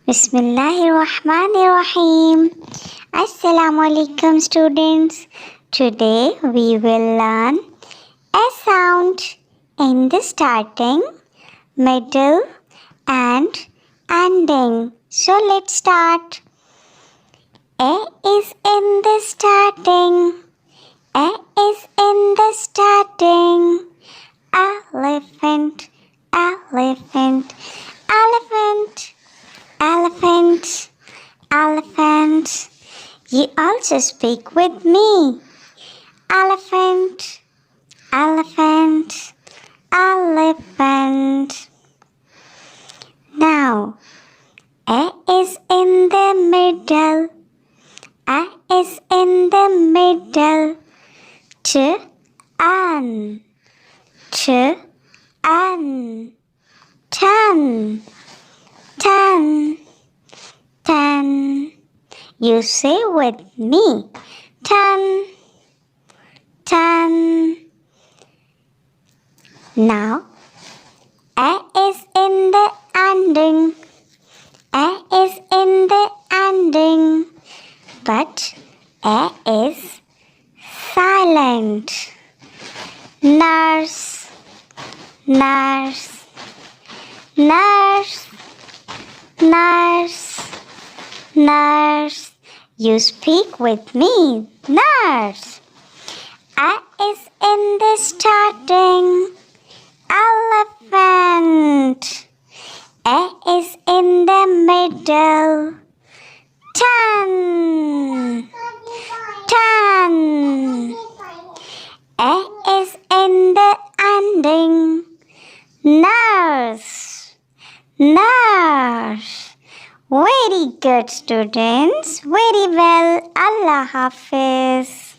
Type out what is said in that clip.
Bismillahirrahmanirrahim. Assalamu alaikum students. Today we will learn a sound in the starting, middle and ending. So let's start. A is in the starting. A is in the starting. Elephant, elephant, elephant. Elephant, elephant. You also speak with me. Elephant, elephant, elephant. Now, A is in the middle. A is in the middle. Ch, an, ch, an. Ten. 10. You say with me. 10. Now, A is in the ending. A is in the ending. But A is silent. Nurse, nurse, nurse. Nurse, nurse. You speak with me. Nurse. A is in the starting. Elephant. A is in the middle. 10. A is in the ending. Nurse. Nurse. Very good students. Very well. Allah Hafiz.